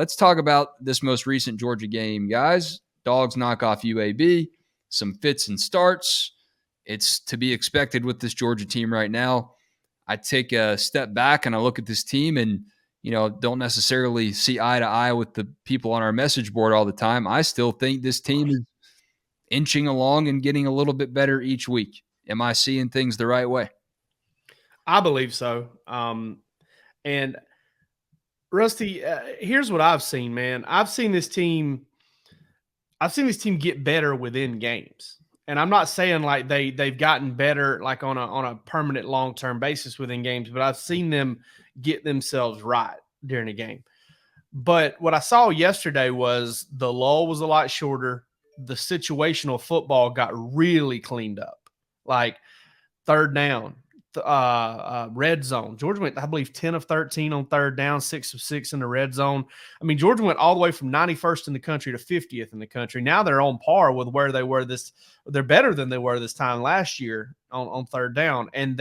Let's talk about this most recent Georgia game, guys. Dogs knock off UAB, some fits and starts. It's to be expected with this Georgia team right now. I take a step back and I look at this team and, don't necessarily see eye to eye with the people on our message board all the time. I still think this team is inching along and getting a little bit better each week. Am I seeing things the right way? I believe so. And Rusty, here's what I've seen, man. I've seen this team get better within games. And I'm not saying like they've gotten better like on a permanent long-term basis within games, but I've seen them get themselves right during a game. But what I saw yesterday was the lull was a lot shorter. The situational football got really cleaned up. Like third down, red zone. Georgia went, I believe, 10 of 13 on third down, 6 of 6 in the red zone. I mean, Georgia went all the way from 91st in the country to 50th in the country. Now they're on par with where they were they're better than they were this time last year on third down. And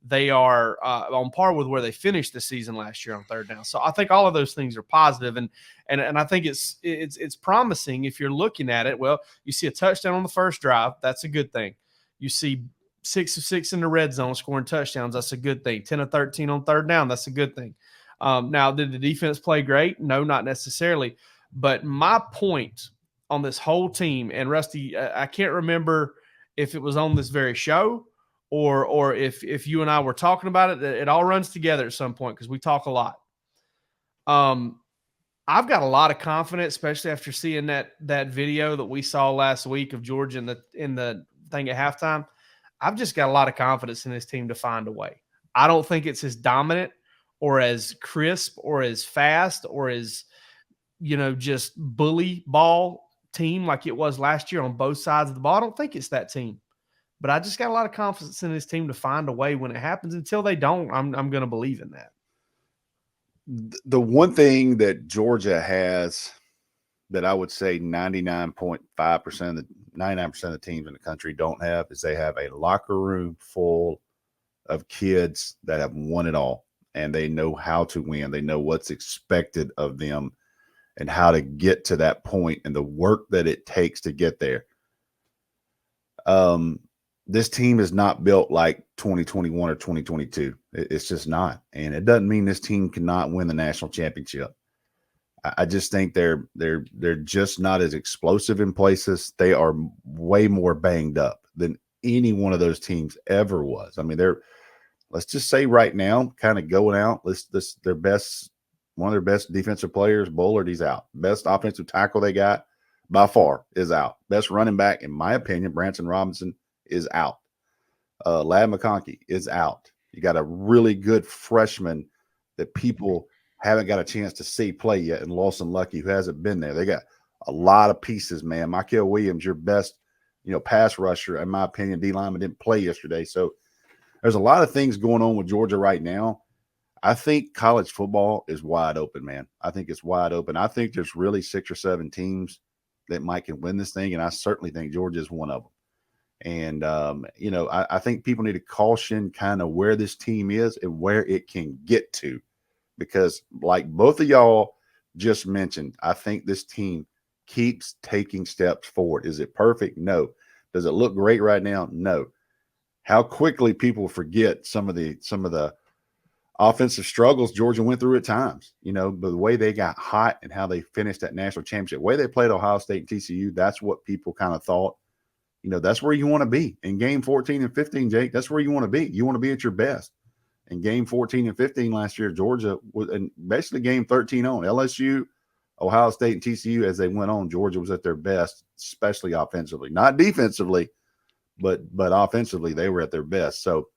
they are on par with where they finished the season last year on third down. So I think all of those things are positive, and I think it's promising if you're looking at it. Well, you see a touchdown on the first drive. That's a good thing. You see 6 of 6 in the red zone, scoring touchdowns. That's a good thing. 10 of 13 on third down. That's a good thing. Now, did the defense play great? No, not necessarily. But my point on this whole team, and Rusty, I can't remember if it was on this very show or if you and I were talking about it. It all runs together at some point because we talk a lot. I've got a lot of confidence, especially after seeing that video that we saw last week of Georgia in the thing at halftime. I've just got a lot of confidence in this team to find a way. I don't think it's as dominant or as crisp or as fast or as, just bully ball team like it was last year on both sides of the ball. I don't think it's that team. But I just got a lot of confidence in this team to find a way when it happens. Until they don't, I'm going to believe in that. The one thing that Georgia has that I would say 99.5% of the 99% of the teams in the country don't have is they have a locker room full of kids that have won it all, and they know how to win. They know what's expected of them and how to get to that point and the work that it takes to get there. This team is not built like 2021 or 2022. It's just not. And it doesn't mean this team cannot win the national championship. I just think they're just not as explosive in places. They are way more banged up than any one of those teams ever was. I mean, let's just say right now, kind of going out, one of their best defensive players, Bullard, he's out. Best offensive tackle they got by far is out. Best running back, in my opinion, Branson Robinson, is out. Ladd McConkey is out. You got a really good freshman that people haven't got a chance to see play yet, and Lawson Lucky, who hasn't been there. They got a lot of pieces, man. Michael Williams, your best, pass rusher, in my opinion. D lineman didn't play yesterday. So there's a lot of things going on with Georgia right now. I think college football is wide open, man. I think it's wide open. I think there's really 6 or 7 teams that can win this thing, and I certainly think Georgia is one of them. And, I think people need to caution kind of where this team is and where it can get to. Because like both of y'all just mentioned, I think this team keeps taking steps forward. Is it perfect? No. Does it look great right now? No. How quickly people forget some of the offensive struggles Georgia went through at times, but the way they got hot and how they finished that national championship, the way they played Ohio State and TCU, that's what people kind of thought, that's where you want to be. In game 14 and 15, Jake, that's where you want to be. You want to be at your best. In game 14 and 15 last year, Georgia was, and basically game 13 on LSU, Ohio State, and TCU as they went on, Georgia was at their best, especially offensively. Not defensively, but offensively, they were at their best. So,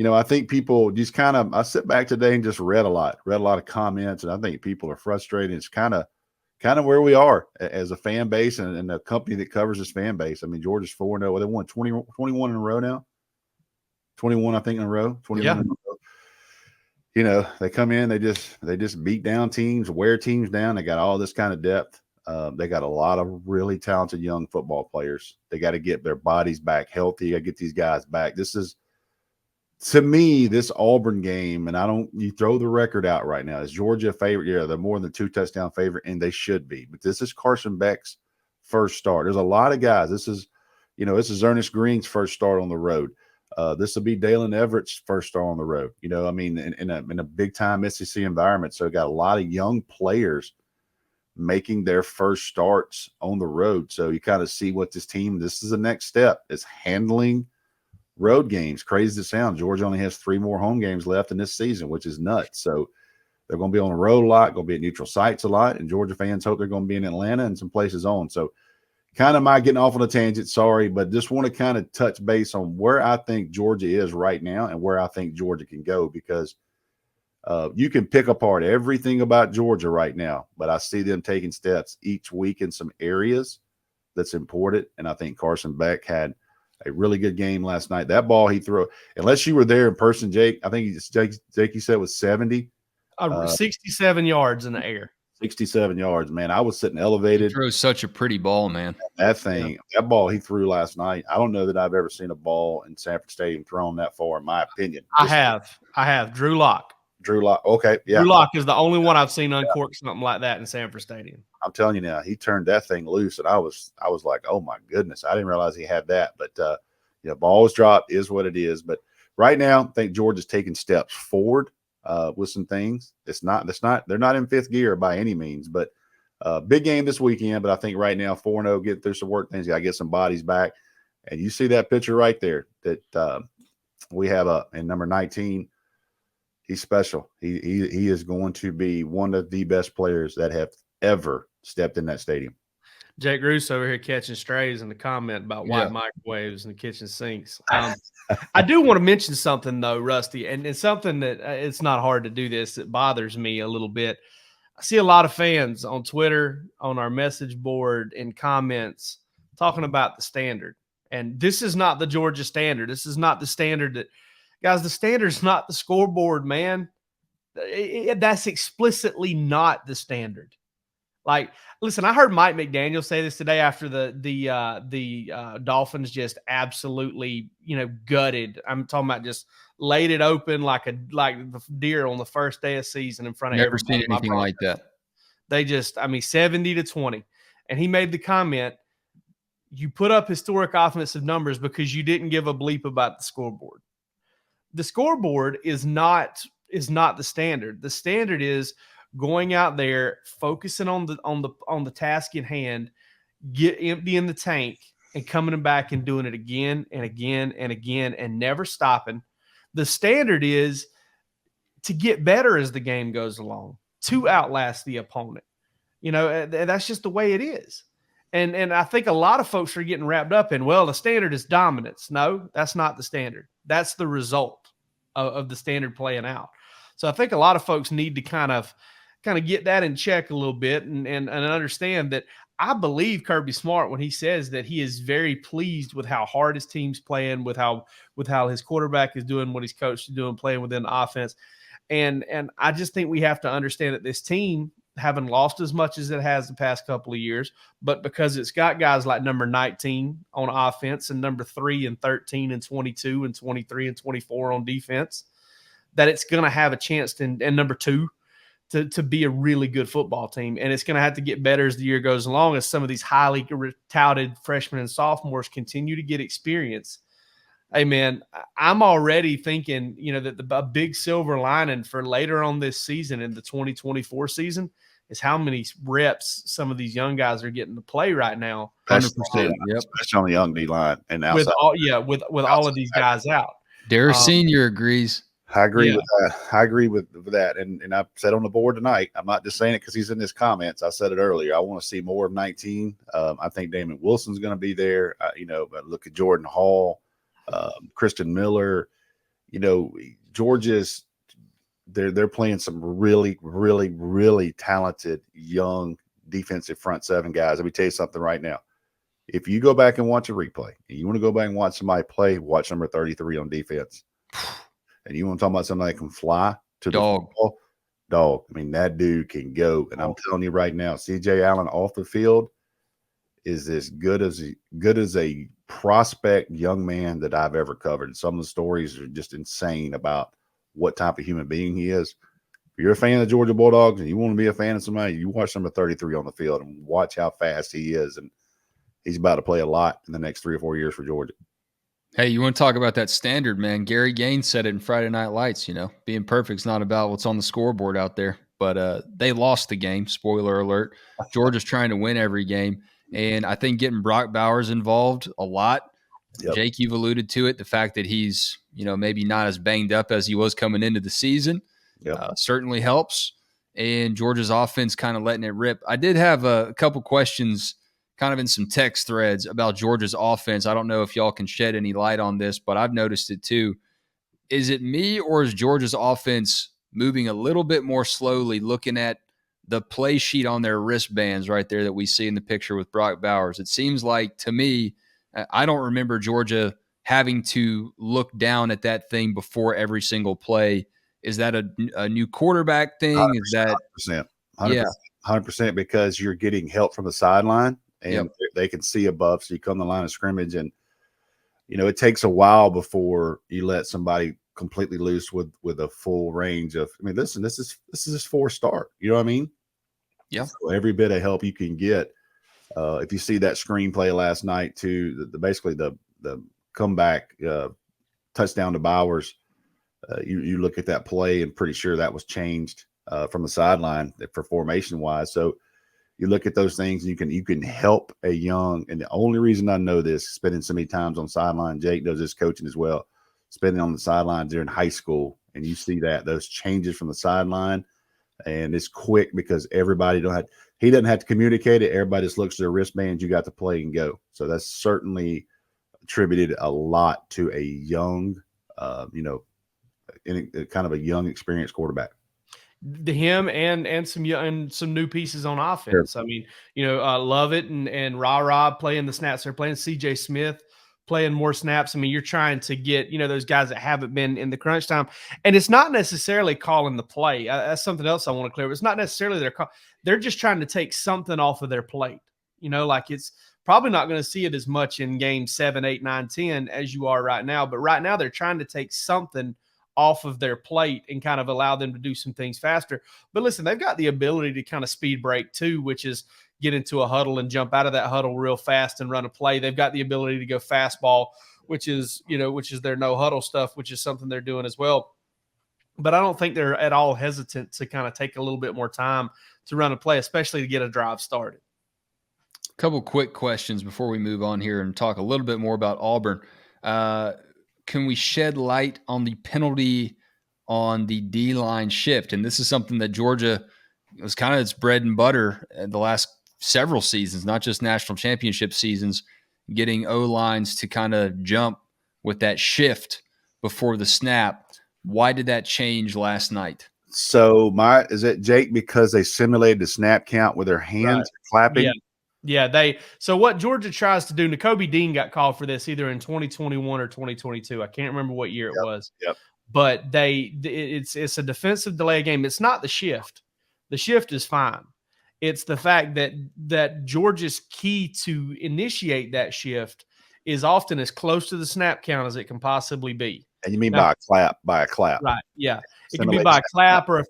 I think people just I sit back today and just read a lot of comments, and I think people are frustrated. It's kind of where we are as a fan base and a company that covers this fan base. I mean, Georgia's 4-0. They won 21 in a row now. 21, I think, in a row. 21 in a row. They come in, they just beat down teams, wear teams down. They got all this kind of depth. They got a lot of really talented young football players. They got to get their bodies back healthy. Got to get these guys back. This is To me, this Auburn game, and you throw the record out right now. Is Georgia a favorite? Yeah, they're more than 2-touchdown favorite, and they should be. But this is Carson Beck's first start. There's a lot of guys. This is Ernest Green's first start on the road. This will be Dalen Everett's first start on the road. I mean, in a big time SEC environment. So got a lot of young players making their first starts on the road. So you kind of see what this is the next step, is handling road games. Crazy to sound, Georgia only has 3 more home games left in this season, which is nuts. So they're going to be on the road a lot, going to be at neutral sites a lot, and Georgia fans hope they're going to be in Atlanta and some places on. So kind of my getting off on a tangent, sorry, but just want to kind of touch base on where I think Georgia is right now and where I think Georgia can go, because you can pick apart everything about Georgia right now, but I see them taking steps each week in some areas that's important, and I think Carson Beck had a really good game last night. That ball he threw, unless you were there in person, Jake, I think Jake you said was 70. 67 yards in the air. 67 yards, man. I was sitting elevated. He throws such a pretty ball, man. That ball he threw last night, I don't know that I've ever seen a ball in Sanford Stadium thrown that far, in my opinion. I have. Drew Lock. Okay, yeah. Drew Lock is the only one I've seen uncork something like that in Sanford Stadium. I'm telling you now, he turned that thing loose, and I was like, oh my goodness, I didn't realize he had that. But balls dropped is what it is. But right now, I think Georgia's taking steps forward with some things. They're not in fifth gear by any means, but big game this weekend. But I think right now 4-0, get through some work things. Got to get some bodies back. And you see that picture right there that we have in number 19. He's special. He is going to be one of the best players that have ever stepped in that stadium. Jake Roos over here catching strays in the comment about white microwaves and the kitchen sinks. I do want to mention something, though, Rusty, and it's something that it's not hard to do this. It bothers me a little bit. I see a lot of fans on Twitter, on our message board, in comments talking about the standard. And this is not the Georgia standard. This is not the standard that – guys, the standard's not the scoreboard, man. That's explicitly not the standard. Like, listen, I heard Mike McDaniel say this today after the Dolphins just absolutely, gutted. I'm talking about just laid it open like the deer on the first day of season in front of Never everybody. seen anything like that. They just, 70-20. And he made the comment, you put up historic offensive numbers because you didn't give a bleep about the scoreboard. The scoreboard is not the standard. The standard is going out there, focusing on the task in hand, get empty in the tank, and coming back and doing it again and again and again and never stopping. The standard is to get better as the game goes along, to outlast the opponent. That's just the way it is. And I think a lot of folks are getting wrapped up in, well, the standard is dominance. No, that's not the standard. That's the result of the standard playing out. So I think a lot of folks need to kind of get that in check a little bit and understand that I believe Kirby Smart when he says that he is very pleased with how hard his team's playing, with how his quarterback is doing, what his coach is doing, playing within the offense. And I just think we have to understand that this team, having lost as much as it has the past couple of years, but because it's got guys like number 19 on offense and number 3 and 13 and 22 and 23 and 24 on defense, that it's going to have a chance to, and number 2, to be a really good football team. And it's going to have to get better as the year goes along, as some of these highly touted freshmen and sophomores continue to get experience. Hey, man, I'm already thinking, that a big silver lining for later on this season, in the 2024 season, is how many reps some of these young guys are getting to play right now. 100%. Yep. Especially on the young D-line and outside. With all of these guys out. Dara Senior agrees. I agree with that. I agree with that. And I've said on the board tonight, I'm not just saying it because he's in his comments. I said it earlier. I want to see more of 19. I think Damon Wilson's going to be there. But look at Jordan Hall, Christian Miller. Georgia's they're playing some really, really, really talented young defensive front seven guys. Let me tell you something right now. If you go back and watch a replay, and you want to go back and watch somebody play, watch number 33 on defense. And you want to talk about somebody that can fly to the football? Dog. I mean, that dude can go. And I'm telling you right now, C.J. Allen off the field is as good as a prospect young man that I've ever covered. Some of the stories are just insane about what type of human being he is. If you're a fan of the Georgia Bulldogs and you want to be a fan of somebody, you watch number 33 on the field and watch how fast he is. And he's about to play a lot in the next 3 or 4 years for Georgia. Hey, you want to talk about that standard, man? Gary Gaines said it in Friday Night Lights, being perfect is not about what's on the scoreboard out there. But they lost the game, spoiler alert. Georgia's trying to win every game. And I think getting Brock Bowers involved a lot. Yep. Jake, you've alluded to it, the fact that he's, maybe not as banged up as he was coming into the season. Yep. Certainly helps. And Georgia's offense kind of letting it rip. I did have a couple questions kind of in some text threads about Georgia's offense. I don't know if y'all can shed any light on this, but I've noticed it too. Is it me or is Georgia's offense moving a little bit more slowly, looking at the play sheet on their wristbands right there that we see in the picture with Brock Bowers? It seems like, to me, I don't remember Georgia having to look down at that thing before every single play. Is that a new quarterback thing? Is that 100%, 100% because you're getting help from the sideline and they can see above. So you come to the line of scrimmage and, it takes a while before you let somebody completely loose with a full range of, listen, this is his 4th start. You know what I mean? Yeah. So every bit of help you can get. If you see that screenplay last night too, basically the comeback touchdown to Bowers, you look at that play and pretty sure that was changed from the sideline for formation wise. So you look at those things and you can help a young, and the only reason I know this, spending so many times on sideline, Jake does this coaching as well, spending on the sideline during high school, and you see those changes from the sideline, and it's quick because everybody he doesn't have to communicate it. Everybody just looks at their wristbands. You got to play and go. So that's certainly attributed a lot to a young, kind of a young, experienced quarterback. Him and some new pieces on offense. Sure. I mean, Lovett and Ra playing the snaps. They're playing CJ Smith playing more snaps. I mean, you're trying to get, those guys that haven't been in the crunch time. And it's not necessarily calling the play. That's something else I want to clear up. It's not necessarily they're just trying to take something off of their plate. Like it's probably not going to see it as much in games 7, 8, 9, 10 as you are right now. But right now they're trying to take something off of their plate and kind of allow them to do some things faster. But listen, they've got the ability to kind of speed break too, which is get into a huddle and jump out of that huddle real fast and run a play. They've got the ability to go fastball, which is their no huddle stuff, which is something they're doing as well. But I don't think they're at all hesitant to kind of take a little bit more time to run a play, especially to get a drive started. A couple quick questions before we move on here and talk a little bit more about Auburn. Can we shed light on the penalty on the D-line shift? And this is something that Georgia was kind of its bread and butter in the last several seasons, not just national championship seasons, getting O-lines to kind of jump with that shift before the snap. Why did that change last night? So is it Jake because they simulated the snap count with their hands clapping? Yeah, so what Georgia tries to do, Nakobe Dean got called for this either in 2021 or 2022. I can't remember what year it was. Yep. But it's a defensive delay game. It's not the shift. The shift is fine. It's the fact that Georgia's key to initiate that shift is often as close to the snap count as it can possibly be. And you mean by a clap. Right. Yeah. It can be by a clap or if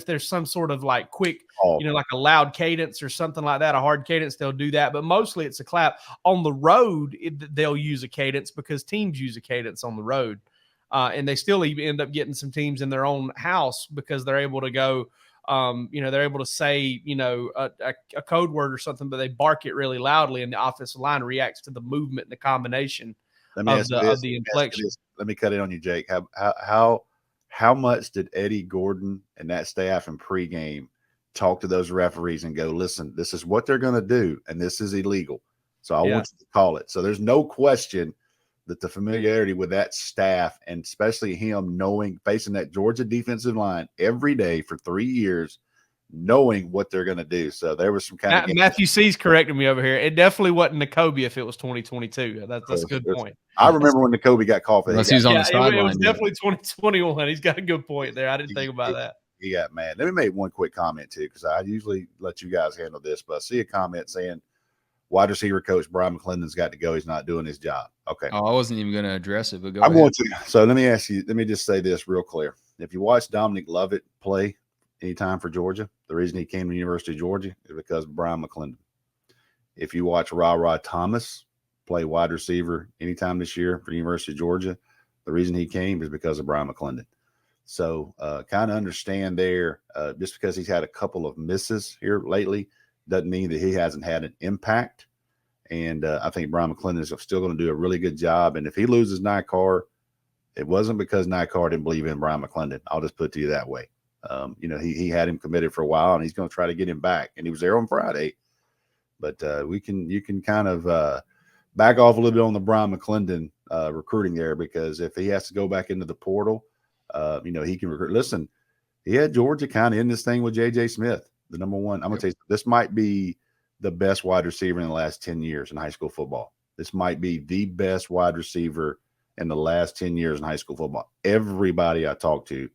there's some sort of like quick, like a loud cadence or something like that, a hard cadence, they'll do that. But mostly it's a clap. On the road, they'll use a cadence because teams use a cadence on the road. And they still even end up getting some teams in their own house because they're able to go, they're able to say, a code word or something, but they bark it really loudly and the offensive line reacts to the movement and the combination of the inflection. Let me cut it on you, Jake. How much did Eddie Gordon and that staff in pregame talk to those referees and go, listen, this is what they're going to do, and this is illegal. So I want you to call it. So there's no question that the familiarity with that staff, and especially him facing that Georgia defensive line every day for 3 years, knowing what they're going to do. So there was some kind of Matthew C's correcting me over here. It definitely wasn't Nakobe if it was 2022. That's a good point. I remember when Nakobe got called for that. He was on the sideline. It was definitely 2021. He's got a good point there. I didn't think about that. He got mad. Let me make one quick comment too, because I usually let you guys handle this, but I see a comment saying, wide receiver coach Brian McClendon's got to go. He's not doing his job. Okay. Oh, I wasn't even going to address it, but go I'm ahead. going to. So let me ask you, let me just say this real clear. If you watch Dominic Lovett play anytime for Georgia, the reason he came to the University of Georgia is because of Brian McClendon. If you watch Ra Thomas play wide receiver anytime this year for the University of Georgia, the reason he came is because of Brian McClendon. So kind of understand there, just because he's had a couple of misses here lately doesn't mean that he hasn't had an impact. And I think Brian McClendon is still going to do a really good job. And if he loses Nycar, it wasn't because Nycar didn't believe in Brian McClendon. I'll just put it to you that way. He had him committed for a while, and he's going to try to get him back. And he was there on Friday. But you can kind of back off a little bit on the Brian McClendon recruiting there, because if he has to go back into the portal, he can recruit. Listen, he had Georgia kind of in this thing with J.J. Smith, the number one. I'm going to tell you, this might be the best wide receiver in the last 10 years in high school football. This might be the best wide receiver in the last 10 years in high school football. Everybody I talked to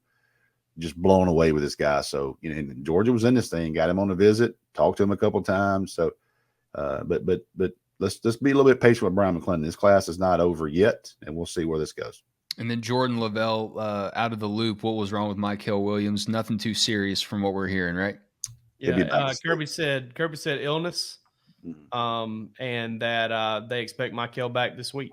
just blown away with this guy. So, and Georgia was in this thing, got him on a visit, talked to him a couple of times. So, but let's just be a little bit patient with Brian McClendon. This class is not over yet, and we'll see where this goes. And then Jordan Lavelle out of the loop. What was wrong with Michael Williams? Nothing too serious from what we're hearing, right? Yeah, Kirby said illness, and that they expect Michael back this week.